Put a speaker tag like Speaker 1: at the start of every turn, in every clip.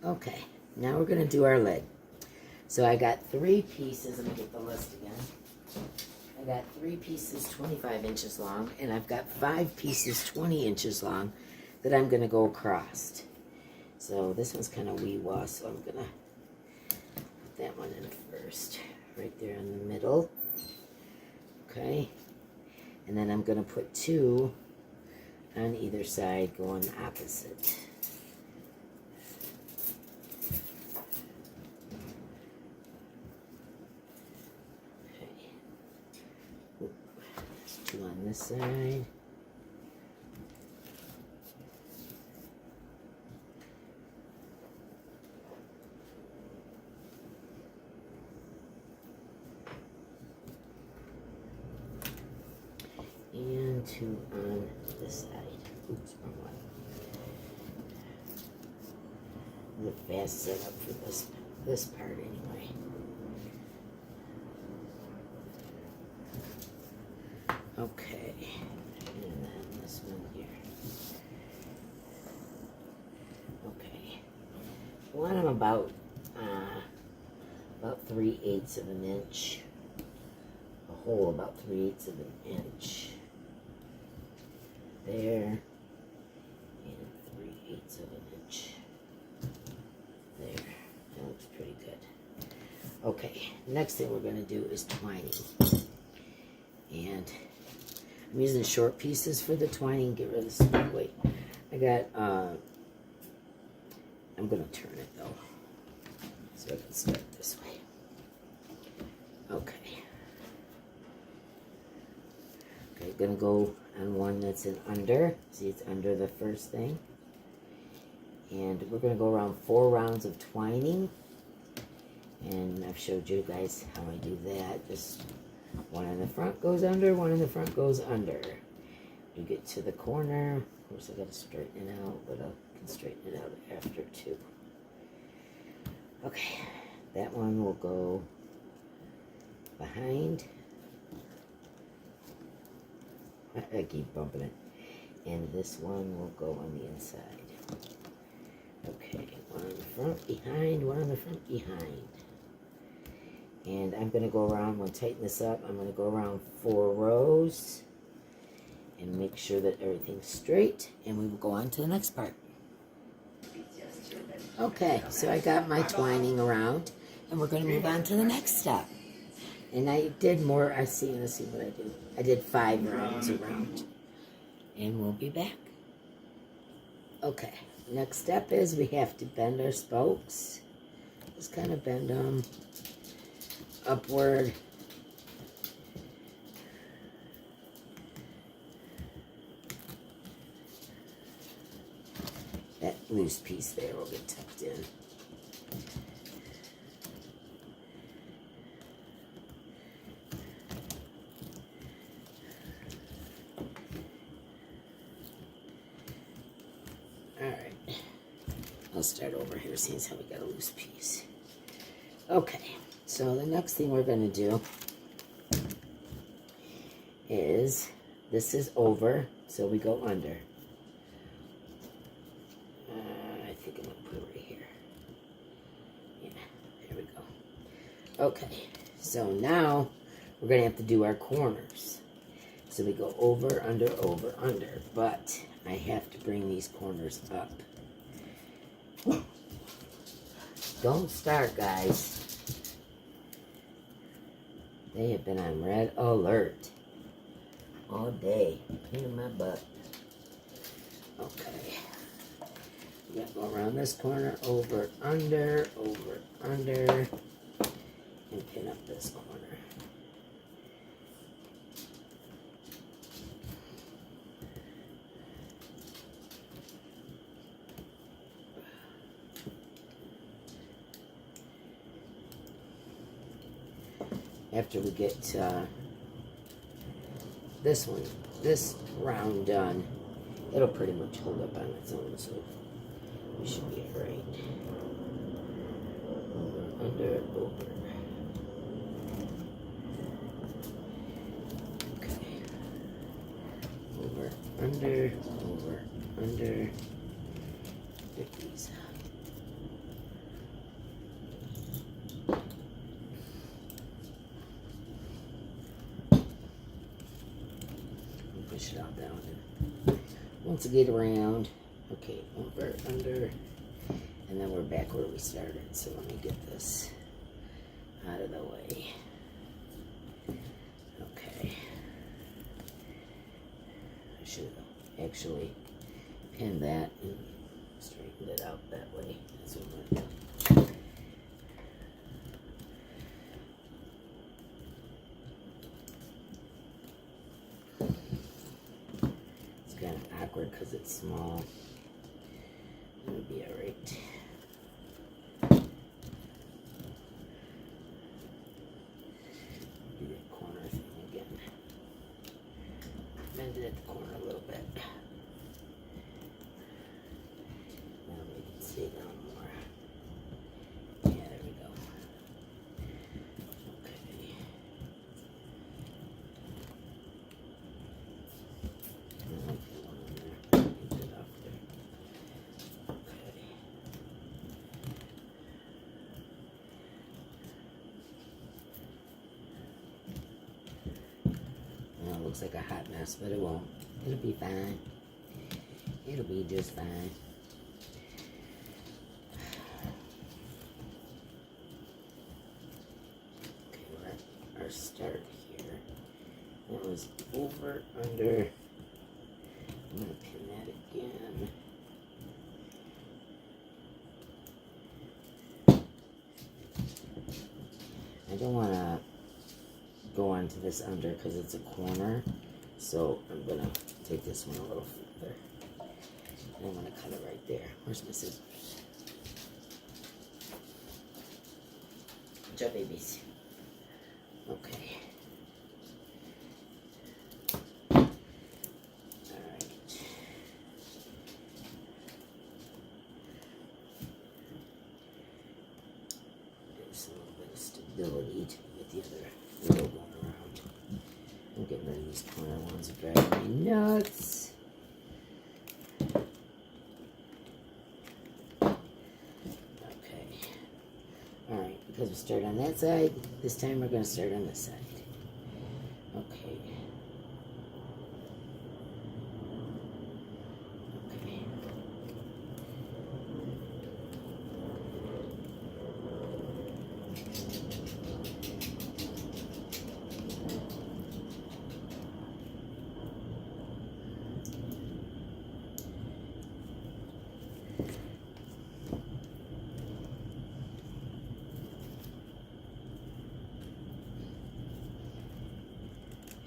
Speaker 1: Okay, now we're going to do our lid. So I got 3 pieces. Let me get the list again. I got 3 pieces 25 inches long, and I've got 5 pieces 20 inches long that I'm going to go across. So this one's kind of wee-wah, so I'm going to put that one in first, right there in the middle. Okay, and then I'm going to put 2 on either side going opposite. On this side. And 2 on this side. Oops, wrong one. The fast setup for this part anyway. Okay, and then this one here. Okay, I want them about 3/8 of an inch. A hole about 3/8 of an inch. There, and 3/8 of an inch. There, that looks pretty good. Okay, next thing we're going to do is twining. And I'm using short pieces for the twining. Get rid of the small weight. I got, I'm going to turn it though. So I can start this way. Okay. Okay, going to go on one that's in under. See, it's under the first thing. And we're going to go around 4 rounds of twining. And I've showed you guys how I do that. Just one in the front goes under, one in the front goes under. You get to the corner. Of course, I got to straighten it out, but I can straighten it out after too. Okay, that one will go behind. I keep bumping it. And this one will go on the inside. Okay, one on the front, behind, one on the front, behind. And I'm going to go around, I'm going to tighten this up, I'm going to go around 4 rows and make sure that everything's straight, and we will go on to the next part. Okay, so I got my twining around, and we're going to move on to the next step. And I did more, let's see what I did. I did 5 rounds around, and we'll be back. Okay, next step is we have to bend our spokes. Just kind of bend them upward. That loose piece there will get tucked in. Alright. I'll start over here, seeing how we got a loose piece. Okay. So the next thing we're going to do is, this is over, so we go under. I think I'm going to put it right here. Yeah, there we go. Okay, so now we're going to have to do our corners. So we go over, under, but I have to bring these corners up. Don't start, guys. They have been on red alert all day. Pain in my butt. Okay. We gotta go around this corner, over, under, and pin up this corner. After we get this round done, it'll pretty much hold up on its own, so we should be alright. Over, under, over. Okay. Over, under. Get these finish it all down. And once I get around, okay, over, under, and then we're back where we started. So let me get this out of the way. Okay. I should have actually pinned that and straightened it out that way. That's what I'm going to do. It's kind of awkward because it's small. It'll be alright. Do that corner thing again. Bend it at the corner a little bit. Now make it stay down more. Yeah, there we go. Okay. Now, put one in there. Get it up there. Okay. Well, it looks like a hot mess, but it won't. It'll be fine. It'll be just fine. Okay, we're at our start here. That was over, under. I'm going to pin that again. I don't want to go onto this under because it's a corner. So I'm going to take this one a little further. And I'm going to cut it right there. Where's my scissors? Good job, babies. Okay. Alright. There's a little bit of stability to get the other row going around. I'm getting rid of these corner ones that drive me nuts. Okay. Alright, because we start on that side, this time we're going to start on this side. Okay. Okay.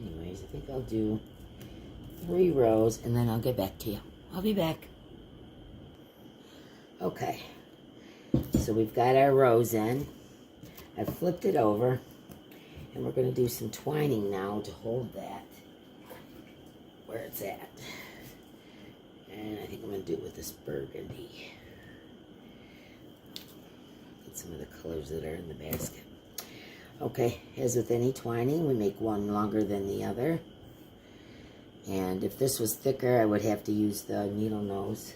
Speaker 1: Anyways, I think I'll do 3 rows and then I'll get back to you. I'll be back. Okay, so we've got our rows in. I've flipped it over and we're going to do some twining now to hold that where it's at. And I think I'm going to do it with this burgundy. Get some of the colors that are in the basket. Okay, as with any twining, we make one longer than the other. And if this was thicker, I would have to use the needle nose.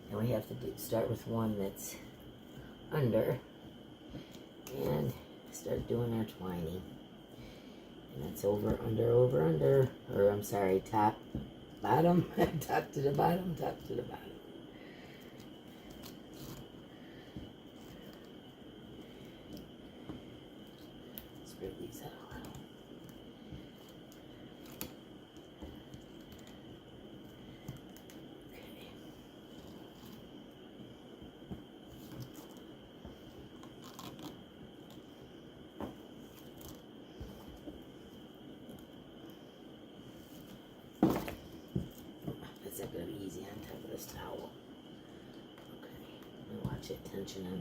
Speaker 1: And we have to start with one that's under. And start doing our twining. And that's over, under. Or I'm sorry, top, bottom, top to the bottom, top to the bottom. Spread these out a little. Okay. That's not going to be easy on top of this towel. Okay. And watch it tension on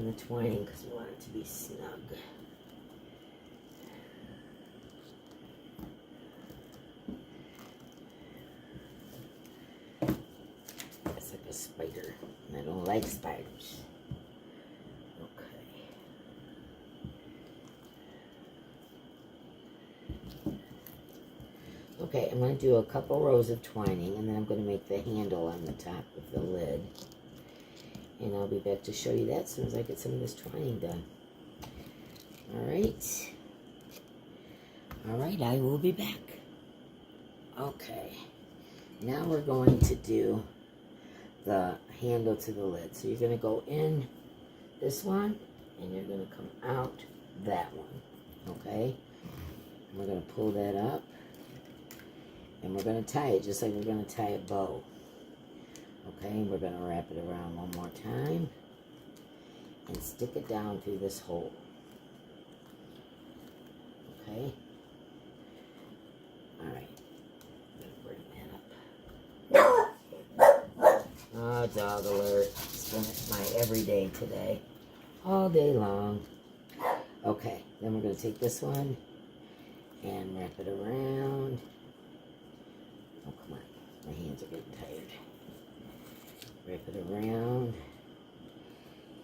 Speaker 1: the twining because we want it to be snug. It's like a spider. And I don't like spiders. Okay, I'm going to do a couple rows of twining, and then I'm going to make the handle on the top of the lid. And I'll be back to show you that as soon as I get some of this twining done. Alright. Alright, I will be back. Okay, now we're going to do the handle to the lid. So you're going to go in this one, and you're going to come out that one, okay? And we're going to pull that up, and we're going to tie it just like we're going to tie a bow. Okay, and we're going to wrap it around one more time, and stick it down through this hole. Okay? Alright. Oh, dog alert. It's been my everyday today. All day long. Okay, then we're going to take this one and wrap it around. Oh, come on. My hands are getting tired. Wrap it around.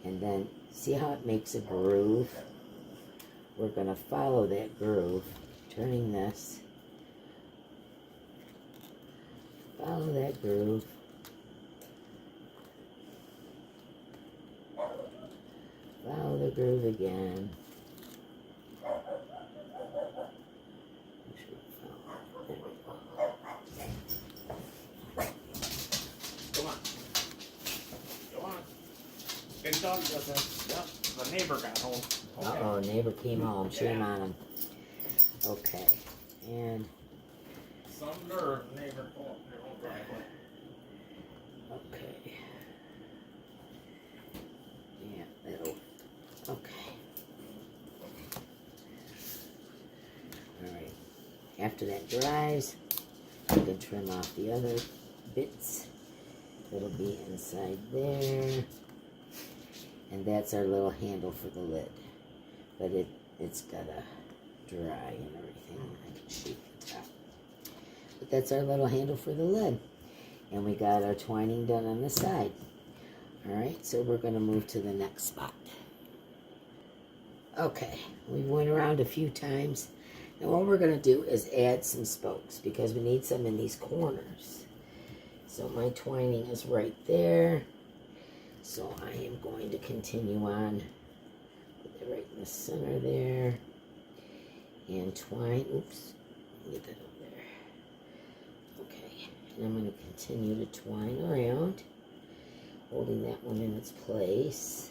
Speaker 1: And then, see how it makes a groove? We're going to follow that groove, turning this. Follow that groove. Follow the groove again. There we go.
Speaker 2: Come on. Go on. Good dog does that. Yep. The neighbor got home. Okay.
Speaker 1: Uh-oh, neighbor came home. Shame on him. Okay. And
Speaker 2: some nerve, neighbor. Go up their own driveway.
Speaker 1: okay. Yeah, that'll. Okay. Alright. After that dries, you can trim off the other bits that'll be inside there. And that's our little handle for the lid. But it's gotta dry and everything. I can shape the top. But that's our little handle for the lid. And we got our twining done on the side. Alright, so we're gonna move to the next spot. Okay, we went around a few times. And what we're going to do is add some spokes because we need some in these corners. So my twining is right there. So I am going to continue on. Put it right in the center there. And twine. Oops. Get that over there. Okay. And I'm going to continue to twine around. Holding that one in its place.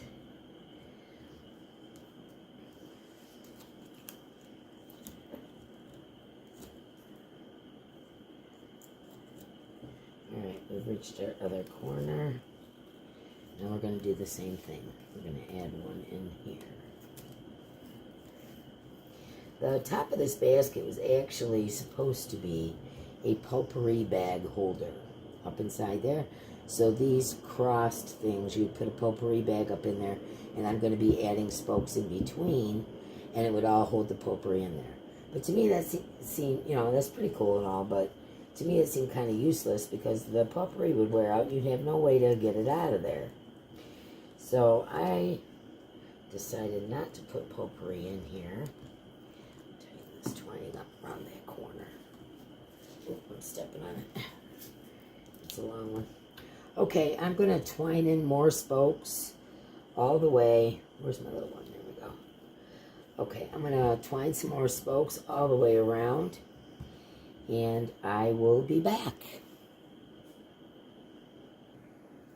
Speaker 1: Alright, we've reached our other corner. Now we're going to do the same thing. We're going to add one in here. The top of this basket was actually supposed to be a potpourri bag holder up inside there. So these crossed things, you'd put a potpourri bag up in there, and I'm going to be adding spokes in between, and it would all hold the potpourri in there. But to me that seemed, you know, that's pretty cool and all, but to me it seemed kind of useless because the potpourri would wear out. You'd have no way to get it out of there. So I decided not to put potpourri in here. Tighten this twining up around that corner. Oop, I'm stepping on it. It's a long one. Okay, I'm going to twine in more spokes all the way. Where's my little one? There we go. Okay, I'm going to twine some more spokes all the way around. And I will be back.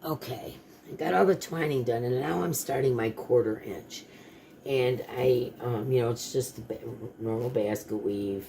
Speaker 1: Okay, I got all the twining done, and now I'm starting my 1/4 inch. And I, you know, it's just a normal basket weave,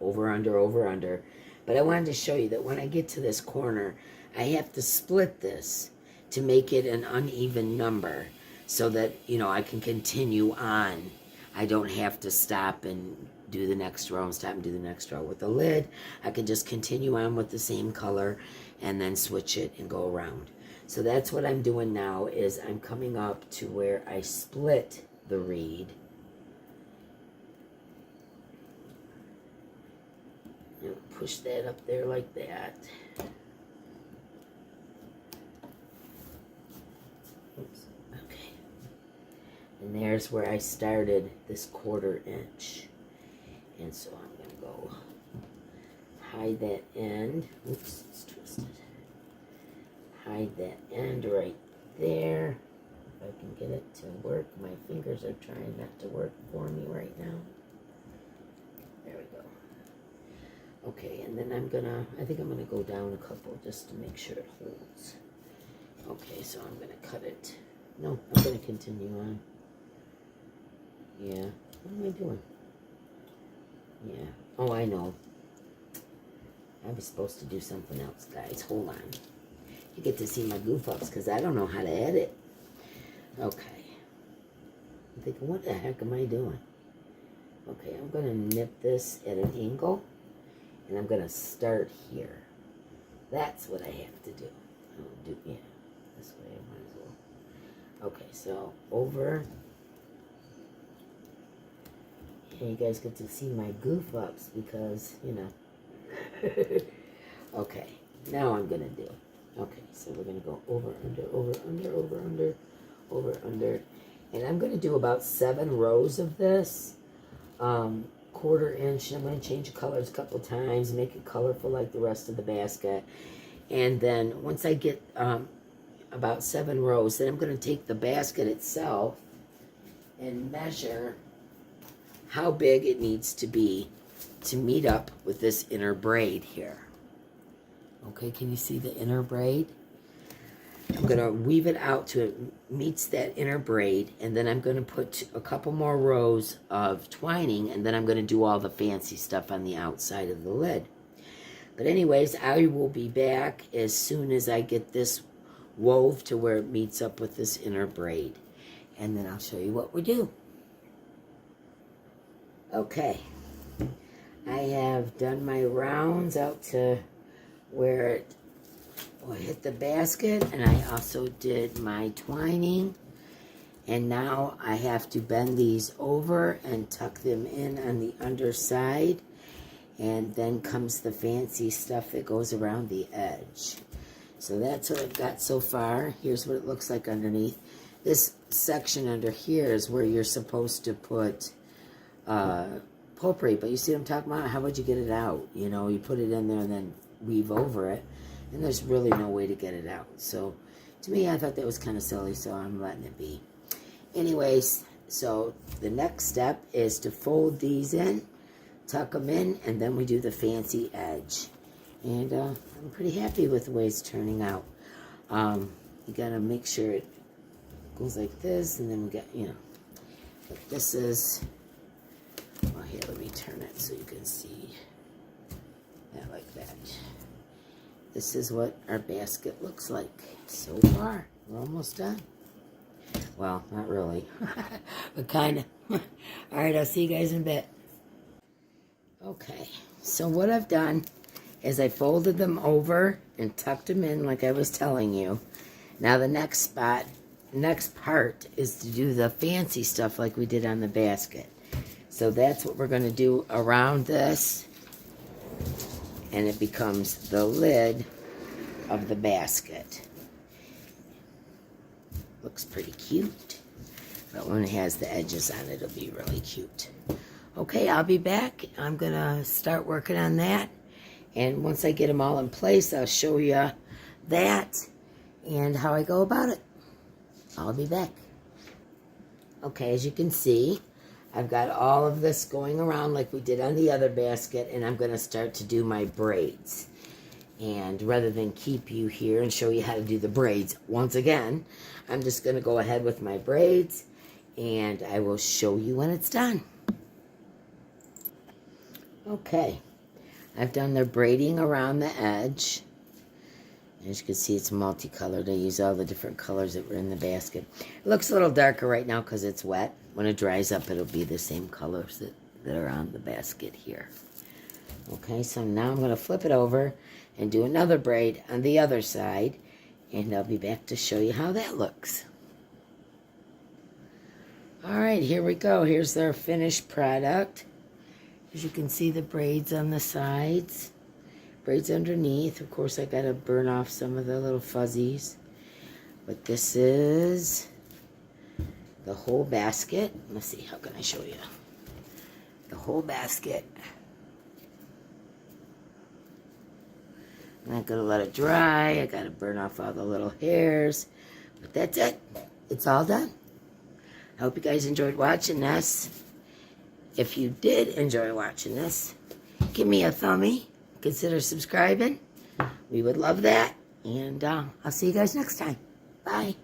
Speaker 1: over, under. But I wanted to show you that when I get to this corner, I have to split this to make it an uneven number so that, you know, I can continue on. I don't have to stop and do the next row and stop and do the next row. With the lid, I can just continue on with the same color and then switch it and go around. So that's what I'm doing now, is I'm coming up to where I split the reed. And push that up there like that. Oops. Okay. And there's where I started this 1/4 inch. And so I'm going to go hide that end. Oops, it's twisted. Hide that end right there. If I can get it to work. My fingers are trying not to work for me right now. There we go. Okay, and then I think I'm gonna go down a couple just to make sure it holds. Okay, so I'm gonna cut it. No, I'm gonna continue on. Yeah, what am I doing? Yeah, oh, I know. I was supposed to do something else, guys. Hold on. You get to see my goof ups because I don't know how to edit. Okay. I'm thinking, what the heck am I doing? Okay, I'm going to nip this at an angle, and I'm going to start here. That's what I have to do. I'll do, yeah, this way I might as well. Okay, so over. Yeah, you guys get to see my goof ups because, you know. Okay, now I'm going to do. Okay, so we're going to go over, under, over, under, over, under, over, under. And I'm going to do about 7 rows of this. 1/4 inch. I'm going to change the colors a couple times, make it colorful like the rest of the basket. And then once I get about 7 rows, then I'm going to take the basket itself and measure how big it needs to be to meet up with this inner braid here. Okay, can you see the inner braid? I'm going to weave it out till it meets that inner braid, and then I'm going to put a couple more rows of twining, and then I'm going to do all the fancy stuff on the outside of the lid. But anyways, I will be back as soon as I get this wove to where it meets up with this inner braid. And then I'll show you what we do. Okay. I have done my rounds out to where it hit the basket, and I also did my twining, and now I have to bend these over and tuck them in on the underside, and then comes the fancy stuff that goes around the edge. So that's what I've got so far. Here's what it looks like underneath. This section under here is where you're supposed to put potpourri, but you see what I'm talking about? How would you get it out? You know, you put it in there and then weave over it, and there's really no way to get it out. So to me, I thought that was kind of silly, so I'm letting it be. Anyways, so the next step is to fold these in, tuck them in, and then we do the fancy edge. And I'm pretty happy with the way it's turning out. You gotta make sure it goes like this, and then we got, you know, but this is, well, here, let me turn it so you can see that like that. This is what our basket looks like so far. We're almost done. Well, not really, but kind of. All right, I'll see you guys in a bit. Okay, so what I've done is I folded them over and tucked them in like I was telling you. Now the next part is to do the fancy stuff like we did on the basket. So that's what we're going to do around this, and it becomes the lid of the basket. Looks pretty cute, but when it has the edges on it, it'll be really cute. Okay, I'll be back. I'm going to start working on that, and once I get them all in place, I'll show you that and how I go about it. I'll be back. Okay, as you can see, I've got all of this going around like we did on the other basket, and I'm going to start to do my braids. And rather than keep you here and show you how to do the braids once again, I'm just going to go ahead with my braids, and I will show you when it's done. Okay, I've done the braiding around the edge. As you can see, it's multicolored. I use all the different colors that were in the basket. It looks a little darker right now because it's wet. When it dries up, it'll be the same colors that are on the basket here. Okay, so now I'm going to flip it over and do another braid on the other side, and I'll be back to show you how that looks. All right, here we go. Here's our finished product. As you can see, the braids on the sides, braids underneath. Of course, I got to burn off some of the little fuzzies. But this is the whole basket. Let's see, how can I show you? The whole basket. I'm not going to let it dry. I got to burn off all the little hairs. But that's it. It's all done. I hope you guys enjoyed watching this. If you did enjoy watching this, give me a thumbie consider subscribing. We would love that. And I'll see you guys next time. Bye.